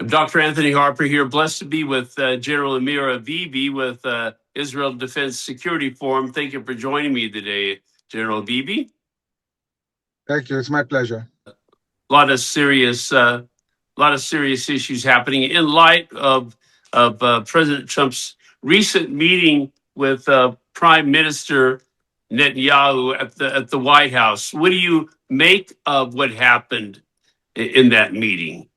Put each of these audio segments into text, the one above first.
Dr. Anthony Harper here, blessed to be with General Amir Avivi with Israel Defense Security Forum. Thank you for joining me today, General Avivi. Thank you. It's my pleasure. A lot of serious issues happening in light of President Trump's recent meeting with Prime Minister Netanyahu at the White House. What do you make of what happened in that meeting?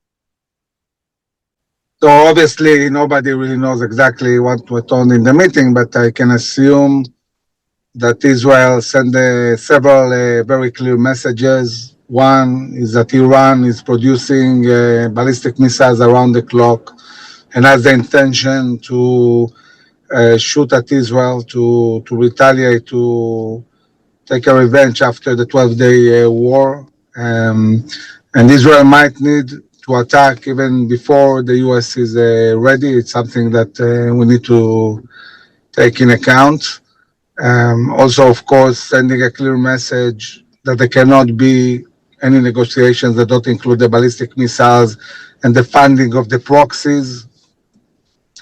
So obviously, nobody really knows exactly what went on in the meeting, but I can assume that Israel sent several very clear messages. One is that Iran is producing ballistic missiles around the clock and has the intention to shoot at Israel to retaliate, to take a revenge after the 12-day war. And Israel might need to attack even before the U.S. is ready. It's something that we need to take in account. Also, of course, sending a clear message that there cannot be any negotiations that don't include the ballistic missiles and the funding of the proxies.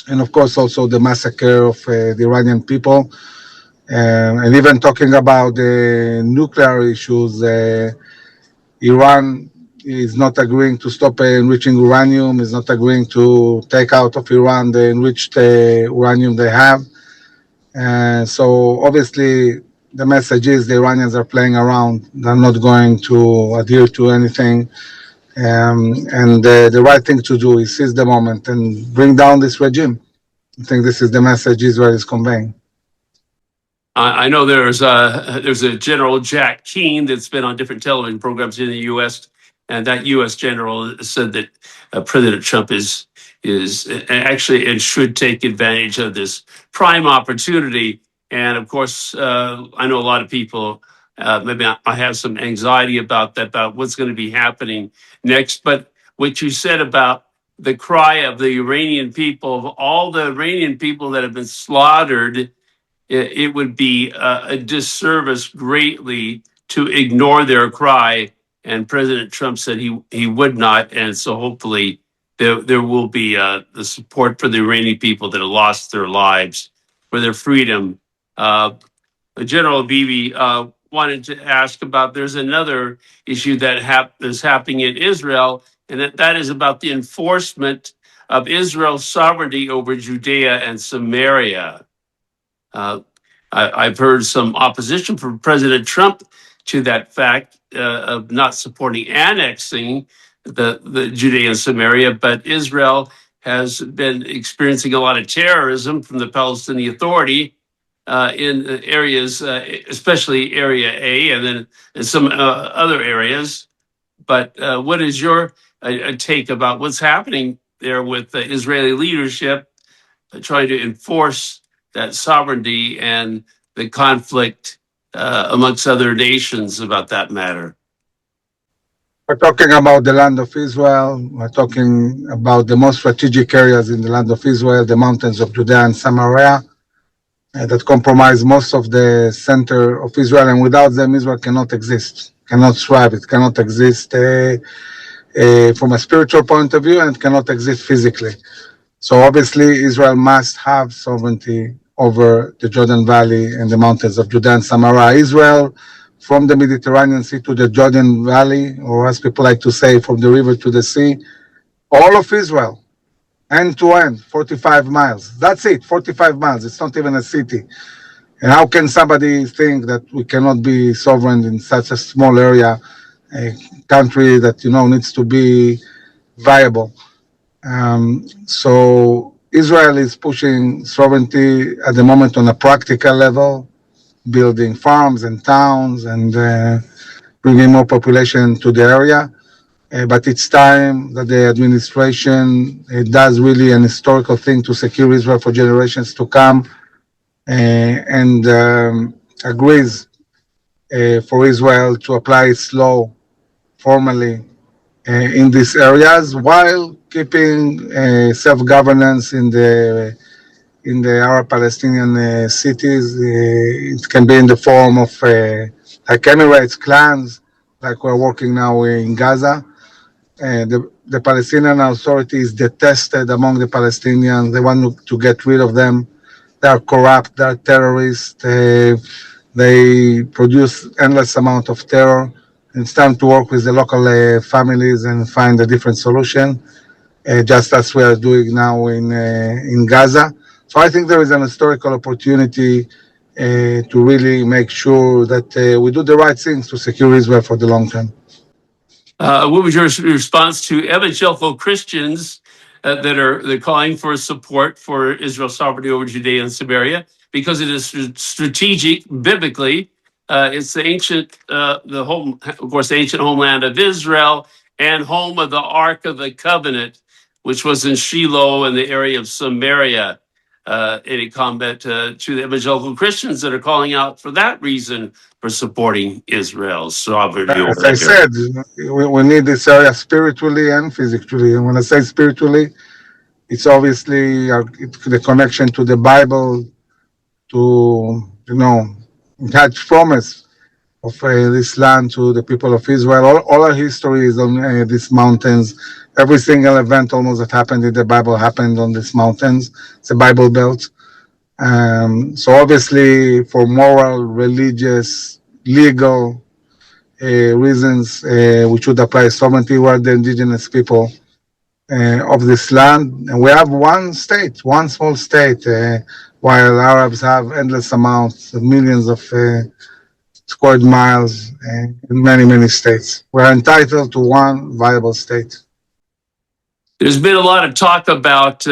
And of course, also the massacre of the Iranian people. And even talking about the nuclear issues, Iran is not agreeing to stop enriching uranium, is not agreeing to take out of Iran the enriched uranium they have. So obviously the message is the Iranians are playing around. They're not going to adhere to anything. And the right thing to do is seize the moment and bring down this regime. I think this is the message Israel is conveying. I know there's a General Jack Keane that's been on different television programs in the U.S., and that U.S. general said that President Trump is actually and should take advantage of this prime opportunity. And of course, I know a lot of people. Maybe I have some anxiety about that, about what's going to be happening next. But what you said about the cry of the Iranian people, of all the Iranian people that have been slaughtered, it would be a disservice greatly to ignore their cry. And President Trump said he would not. And so hopefully there will be the support for the Iranian people that have lost their lives, for their freedom. General Avivi wanted to ask about, there's another issue that is happening in Israel, and that is about the enforcement of Israel's sovereignty over Judea and Samaria. I've heard some opposition from President Trump to that fact of not supporting annexing the Judea and Samaria, but Israel has been experiencing a lot of terrorism from the Palestinian Authority in areas, especially Area A, and then in some other areas. But what is your take about what's happening there with the Israeli leadership trying to enforce that sovereignty and the conflict amongst other nations about that matter? We're talking about the land of Israel. We're talking about the most strategic areas in the land of Israel, the mountains of Judea and Samaria, that comprise most of the center of Israel. And without them, Israel cannot exist, cannot thrive. It cannot exist from a spiritual point of view, and it cannot exist physically. So obviously, Israel must have sovereignty over the Jordan Valley and the mountains of Judea and Samaria. Israel, from the Mediterranean Sea to the Jordan Valley, or as people like to say, from the river to the sea, all of Israel, end to end, 45 miles. That's it, 45 miles. It's not even a city. And how can somebody think that we cannot be sovereign in such a small area, a country that, needs to be viable? So Israel is pushing sovereignty at the moment on a practical level, building farms and towns and bringing more population to the area. But it's time that the administration does really an historical thing to secure Israel for generations to come, and agrees for Israel to apply its law formally in these areas, while keeping self-governance in the Arab Palestinian cities. It can be in the form of like Emirates, clans, like we're working now in Gaza. The the Palestinian Authority is detested among the Palestinians. They want to get rid of them. They are corrupt. They are terrorists. They produce endless amount of terror. It's time to work with the local families and find a different solution, just as we are doing now in Gaza. So I think there is an historical opportunity to really make sure that we do the right things to secure Israel for the long term. What was your response to evangelical Christians they're calling for support for Israel's sovereignty over Judea and Samaria because it is strategic biblically? It's the ancient, the home, of course, the ancient homeland of Israel and home of the Ark of the Covenant, which was in Shiloh in the area of Samaria. Any comment to the evangelical Christians that are calling out for that reason for supporting Israel's sovereignty over As I that area? said, we need this area spiritually and physically. And when I say spiritually, it's obviously the connection to the Bible, to, God's promise of this land to the people of Israel. All our history is on these mountains. Every single event almost that happened in the Bible happened on these mountains. It's a Bible belt. So obviously for moral, religious, legal reasons, we should apply sovereignty. We are the indigenous people of this land. And we have one state, one small state, while Arabs have endless amounts, millions of square miles in many, many states. We're entitled to one viable state. There's been a lot of talk about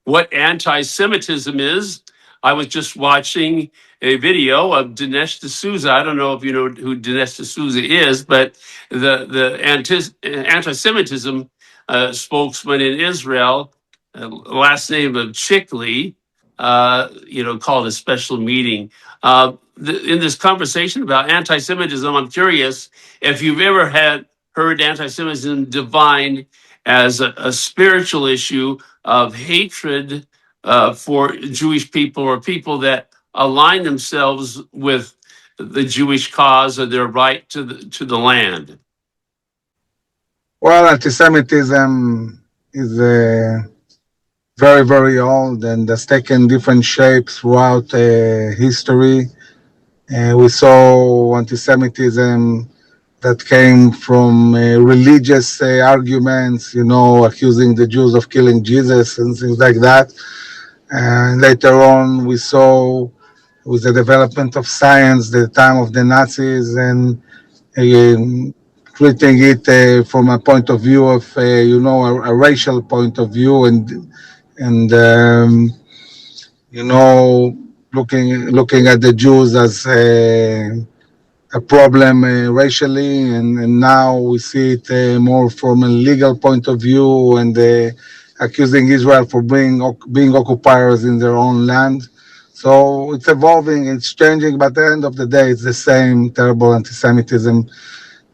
what anti-Semitism is. I was just watching a video of Dinesh D'Souza. I don't know if you know who Dinesh D'Souza is, but the anti-Semitism spokesman in Israel, last name of Chikli, called a special meeting. In this conversation about anti-Semitism, I'm curious if you've ever heard anti-Semitism defined as a spiritual issue of hatred for Jewish people or people that align themselves with the Jewish cause or their right to the land. Well, anti-Semitism is very, very old and has taken different shapes throughout history. We saw anti-Semitism that came from religious arguments, accusing the Jews of killing Jesus and things like that. And later on, we saw with the development of science, the time of the Nazis, and treating it from a point of view of, a racial point of view, and looking at the Jews as a problem racially, and now we see it more from a legal point of view, and accusing Israel for being occupiers in their own land. So it's evolving, it's changing, but at the end of the day, it's the same terrible anti-Semitism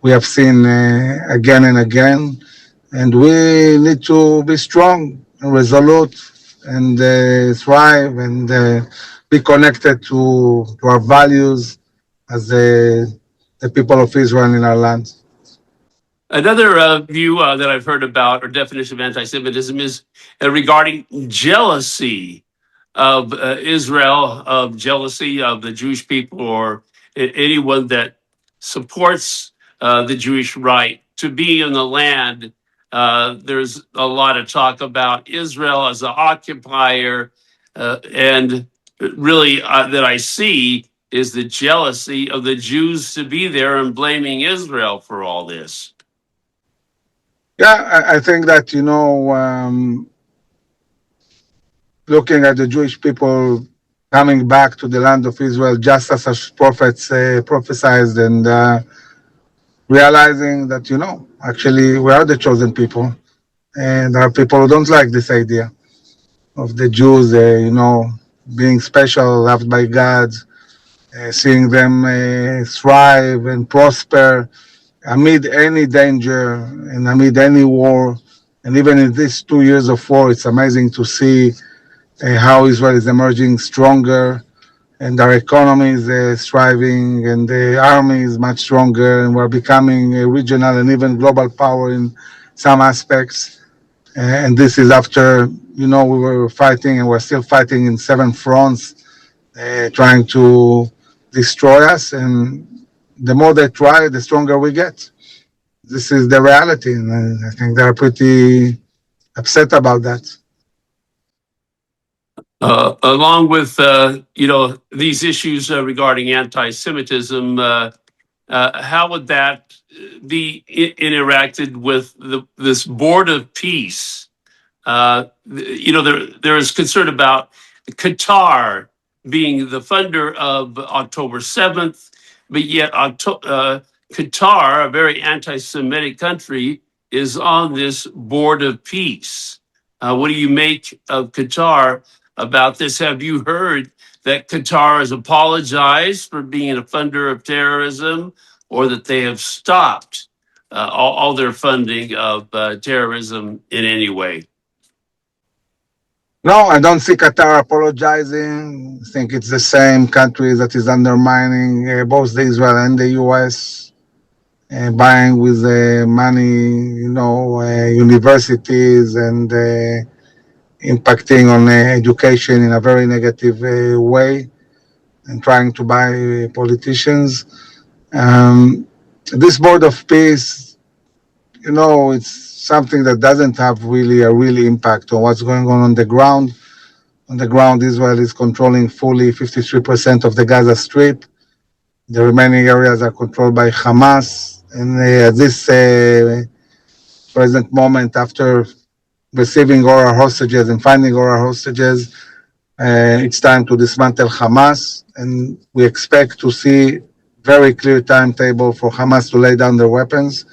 we have seen again and again. And we need to be strong and resolute and thrive and be connected to our values as the people of Israel in our land. Another view that I've heard about, or definition of anti-Semitism, is regarding jealousy of Israel, of jealousy of the Jewish people, or anyone that supports the Jewish right to be in the land. There's a lot of talk about Israel as an occupier, and really that I see is the jealousy of the Jews to be there and blaming Israel for all this. Yeah, I think that, looking at the Jewish people coming back to the land of Israel, just as our prophets prophesied, and realizing that, actually we are the chosen people, and there are people who don't like this idea of the Jews, being special, loved by God, seeing them thrive and prosper amid any danger and amid any war. And even in these 2 years of war, it's amazing to see how Israel is emerging stronger, and our economy is thriving, and the army is much stronger, and we're becoming a regional and even global power in some aspects. And this is after, we were fighting and we're still fighting in 7 fronts, trying to destroy us. And the more they try, the stronger we get. This is the reality. And I think they're pretty upset about that. Along with these issues regarding anti-Semitism, how would that be interacted with this board of peace? There is concern about Qatar being the funder of October 7th, but yet Qatar, a very anti-Semitic country, is on this board of peace. What do you make of Qatar about this? Have you heard that Qatar has apologized for being a funder of terrorism, or that they have stopped all their funding of terrorism in any way? No, I don't see Qatar apologizing. I think it's the same country that is undermining both the Israel and the U.S., buying with money, universities and impacting on education in a very negative way and trying to buy politicians. This board of peace, it's something that doesn't have really a real impact on what's going on the ground. On the ground, Israel is controlling fully 53% of the Gaza Strip. The remaining areas are controlled by Hamas. And at this present moment, after receiving all our hostages and finding all our hostages, it's time to dismantle Hamas. And we expect to see very clear timetable for Hamas to lay down their weapons.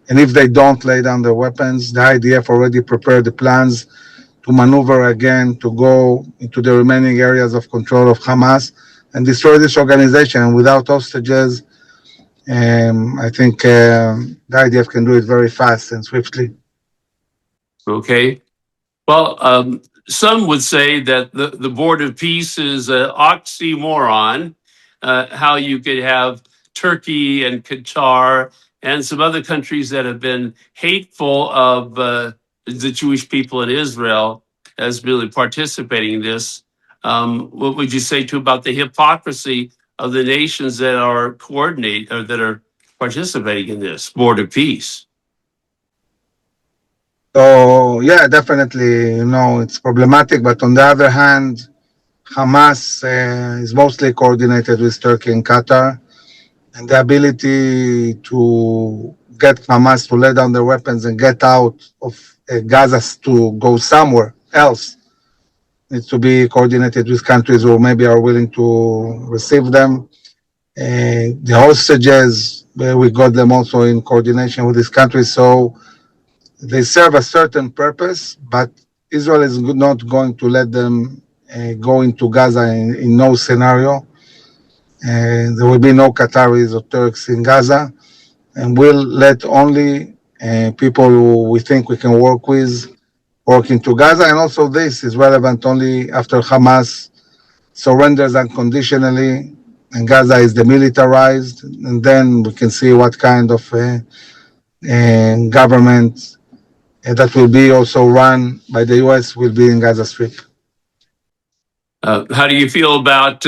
And if they don't lay down their weapons, the IDF already prepared the plans to maneuver again, to go into the remaining areas of control of Hamas and destroy this organization. Without hostages, I think the IDF can do it very fast and swiftly. Okay. Well, some would say that the Board of Peace is an oxymoron, how you could have Turkey and Qatar and some other countries that have been hateful of the Jewish people in Israel as really participating in this. What would you say too about the hypocrisy of the nations that are that are participating in this Board of Peace? So, yeah, definitely, it's problematic. But on the other hand, Hamas is mostly coordinated with Turkey and Qatar. And the ability to get Hamas to lay down their weapons and get out of Gaza to go somewhere else needs to be coordinated with countries who maybe are willing to receive them. The hostages, we got them also in coordination with these countries. So they serve a certain purpose, but Israel is not going to let them go into Gaza in no scenario. There will be no Qataris or Turks in Gaza, and we'll let only people who we think we can work with work into Gaza. And also this is relevant only after Hamas surrenders unconditionally and Gaza is demilitarized, and then we can see what kind of government that will be also run by the U.S. will be in Gaza Strip. How do you feel about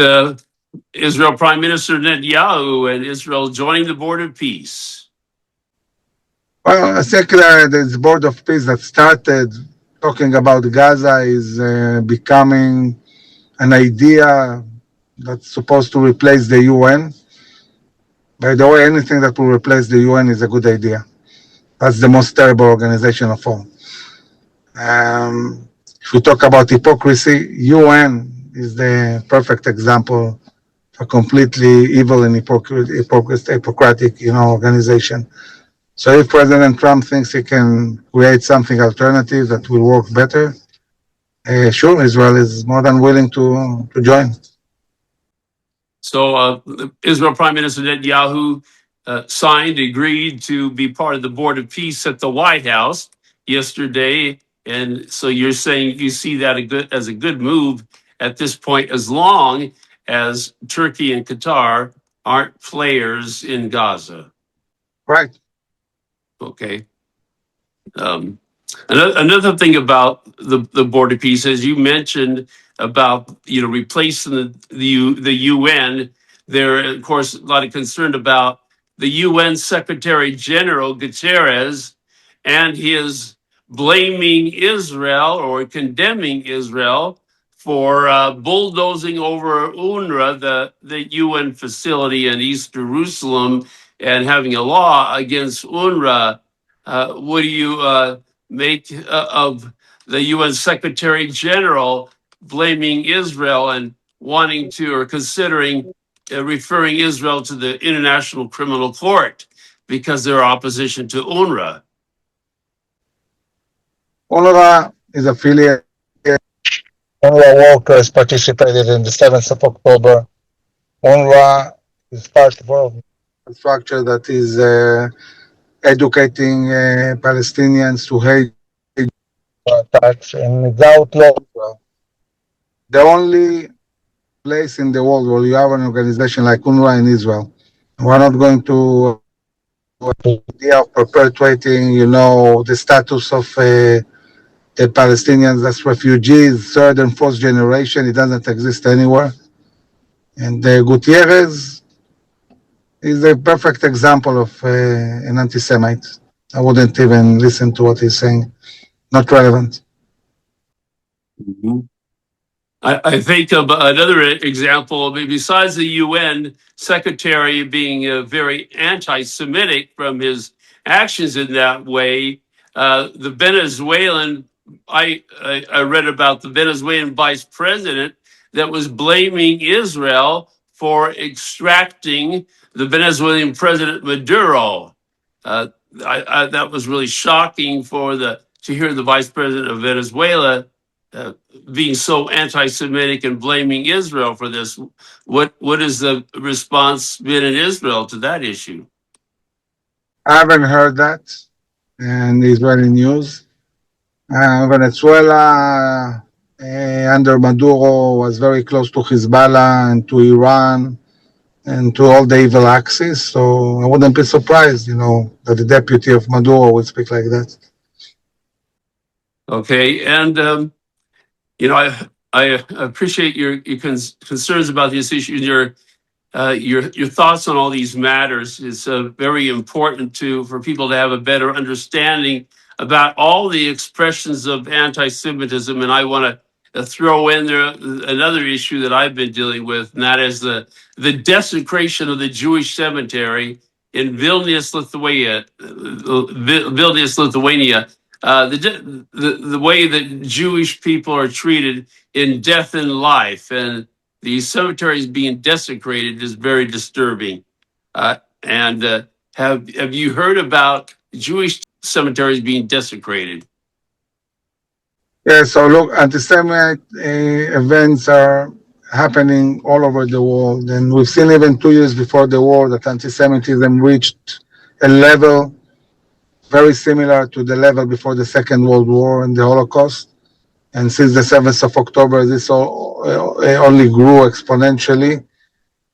Israel Prime Minister Netanyahu and Israel joining the Board of Peace? Well, I think this Board of Peace that started talking about Gaza is becoming an idea that's supposed to replace the UN. By the way, anything that will replace the UN is a good idea. That's the most terrible organization of all. If we talk about hypocrisy, UN is the perfect example of a completely evil and hypocritic, organization. So if President Trump thinks he can create something alternative that will work better, sure, Israel is more than willing to join. So Israel Prime Minister Netanyahu agreed to be part of the Board of Peace at the White House yesterday. And so you're saying you see that as a good move at this point, as long as Turkey and Qatar aren't players in Gaza. Right. Okay. Um, another thing about the border peace, as you mentioned about replacing the UN, there of course a lot of concern about the UN Secretary General Guterres and his blaming Israel or condemning Israel for bulldozing over UNRWA, the UN facility in East Jerusalem, and having a law against UNRWA. What do you make of the UN Secretary General blaming Israel and wanting to or considering referring Israel to the International Criminal Court because of their opposition to UNRWA? UNRWA is affiliated. UNRWA workers participated in the 7th of October. UNRWA is part of a structure that is educating Palestinians to hate attacks and without law. The only place in the world where you have an organization like UNRWA in Israel. We're not going to idea of perpetuating, the status of the Palestinians as refugees, third and fourth generation. It doesn't exist anywhere. And Gutierrez is a perfect example of an anti-Semite. I wouldn't even listen to what he's saying. Not relevant. Mm-hmm. I think of another example, besides the UN secretary being very anti-Semitic from his actions in that way. The Venezuelan, I read about the Venezuelan vice president that was blaming Israel for extracting the Venezuelan president Maduro. That was really shocking to hear the vice president of Venezuela being so anti-Semitic and blaming Israel for this. What has the response been in Israel to that issue? I haven't heard that in Israeli news. Venezuela under Maduro was very close to Hezbollah and to Iran and to all the evil axis. So I wouldn't be surprised, that the deputy of Maduro would speak like that. Okay, and I appreciate your concerns about this issue. Your thoughts on all these matters is very important for people to have a better understanding about all the expressions of anti-Semitism. And I want to throw in there another issue that I've been dealing with, and that is the desecration of the Jewish cemetery in Vilnius, Lithuania. The way that Jewish people are treated in death and life, and these cemeteries being desecrated is very disturbing. And have you heard about Jewish cemeteries being desecrated? Yeah, so look, anti-Semite events are happening all over the world. And we've seen even 2 years before the war that anti-Semitism reached a level very similar to the level before the Second World War and the Holocaust. And since the 7th of October, this only grew exponentially.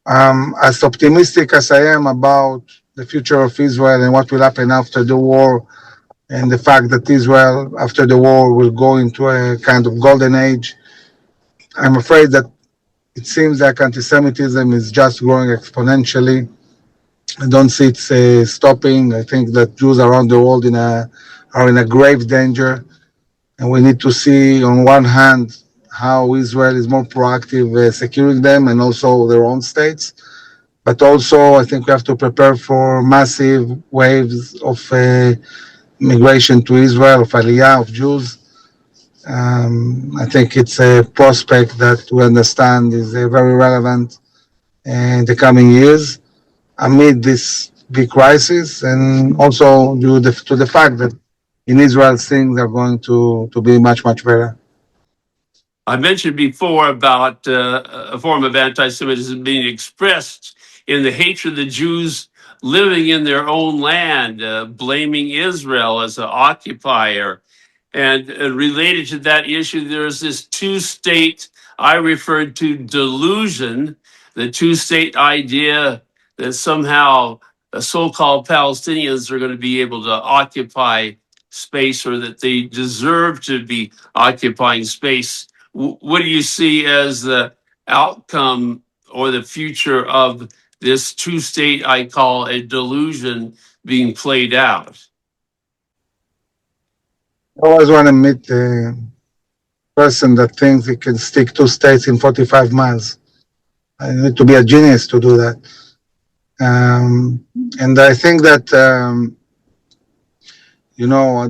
As optimistic as I am about the future of Israel and what will happen after the war, and the fact that Israel, after the war, will go into a kind of golden age, I'm afraid that it seems like anti-Semitism is just growing exponentially. I don't see it stopping. I think that Jews around the world are in a grave danger. And we need to see, on one hand, how Israel is more proactive securing them and also their own states. But also, I think we have to prepare for massive waves of migration to Israel, of Aliyah, of Jews. I think it's a prospect that we understand is very relevant in the coming years amid this big crisis, and also due to the fact that in Israel things are going to be much, much better. I mentioned before about a form of anti-Semitism being expressed in the hatred of the Jews living in their own land, blaming Israel as an occupier. And related to that issue, there's this two-state, I referred to delusion, the two-state idea that somehow so-called Palestinians are going to be able to occupy space or that they deserve to be occupying space. What do you see as the outcome or the future of this two-state, I call a delusion, being played out? I always want to meet a person that thinks he can stick two states in 45 miles. I need to be a genius to do that. And I think that,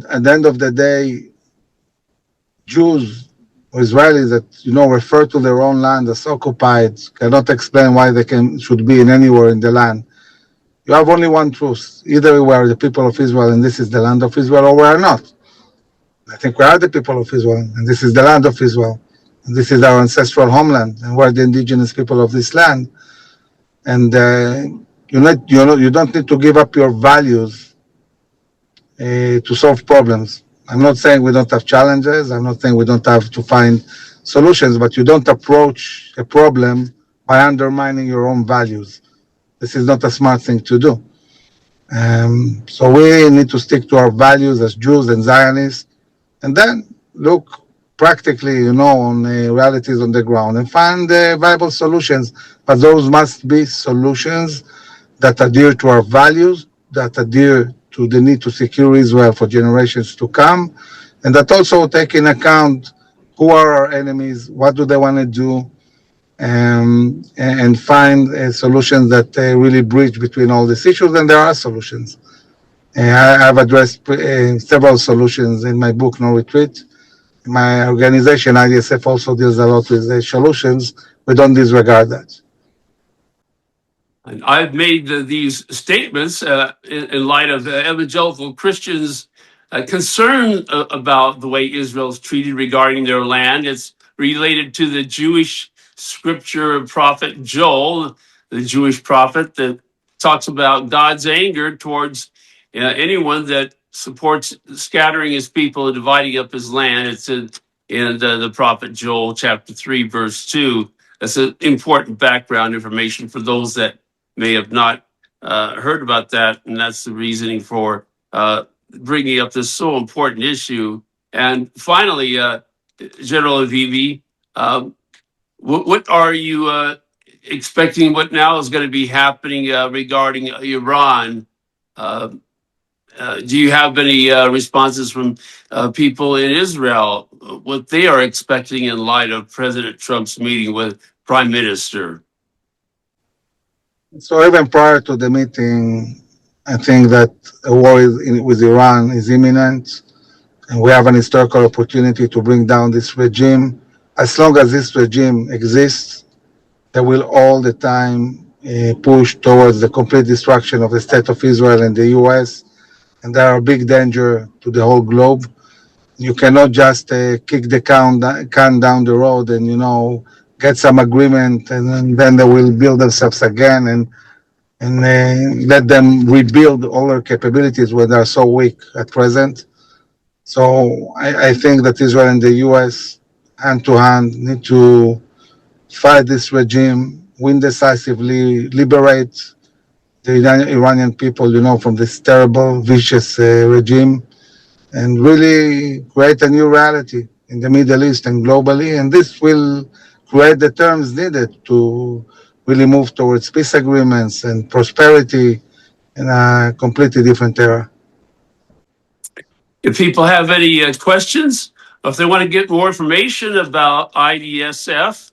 at the end of the day, Jews or Israelis that, refer to their own land as occupied cannot explain why they should be in anywhere in the land. You have only one truth. Either we are the people of Israel and this is the land of Israel, or we are not. I think we are the people of Israel and this is the land of Israel. And this is our ancestral homeland and we're the indigenous people of this land. And you don't need to give up your values to solve problems. I'm not saying we don't have challenges. I'm not saying we don't have to find solutions, but you don't approach a problem by undermining your own values. This is not a smart thing to do. So we need to stick to our values as Jews and Zionists, and then look practically, on realities on the ground and find viable solutions. But those must be solutions that adhere to our values, that adhere to the need to secure Israel for generations to come, and that also take in account who are our enemies, what do they want to do, and find solutions that really bridge between all these issues, and there are solutions. I've addressed several solutions in my book, No Retreat. My organization, IDSF, also deals a lot with solutions. We don't disregard that. And I've made these statements in light of evangelical Christians' concern about the way Israel is treated regarding their land. It's related to the Jewish scripture prophet Joel, the Jewish prophet that talks about God's anger towards anyone that supports scattering his people and dividing up his land. It's in the prophet Joel, chapter 3, verse 2. That's an important background information for those that may have not heard about that, and that's the reasoning for bringing up this so important issue. And finally, General Avivi, what are you expecting? What now is going to be happening regarding Iran? Do you have any responses from people in Israel, what they are expecting in light of President Trump's meeting with Prime Minister? So even prior to the meeting, I think that a war with Iran is imminent, and we have an historical opportunity to bring down this regime. As long as this regime exists, they will all the time push towards the complete destruction of the state of Israel and the U.S., and they are a big danger to the whole globe. You cannot just kick the can down the road and, get some agreement, and then they will build themselves again and let them rebuild all their capabilities when they are so weak at present. So I think that Israel and the U.S. hand to hand need to fight this regime, win decisively, liberate the Iranian people, from this terrible, vicious regime, and really create a new reality in the Middle East and globally. And this will create the terms needed to really move towards peace agreements and prosperity in a completely different era. If people have any questions, or if they want to get more information about IDSF,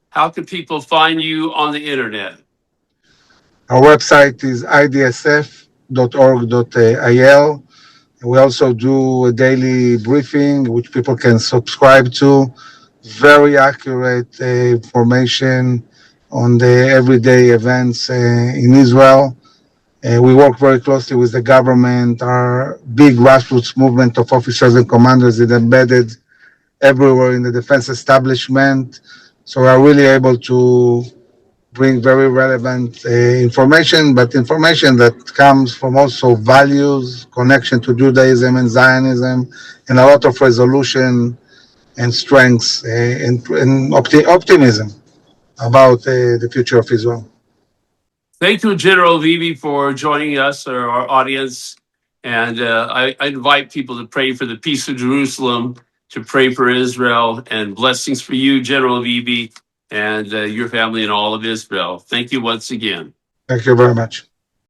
how can people find you on the internet? Our website is idsf.org.il. We also do a daily briefing, which people can subscribe to. Very accurate information on the everyday events in Israel. We work very closely with the government. Our big grassroots movement of officers and commanders is embedded everywhere in the defense establishment. So we are really able to bring very relevant information, but information that comes from also values, connection to Judaism and Zionism, and a lot of resolution and strengths and optimism about the future of Israel. Thank you, General Avivi, for joining us or our audience And I invite people to pray for the peace of Jerusalem, to pray for Israel, and blessings for you, General Avivi, and your family and all of Israel. Thank you once again. Thank you very much.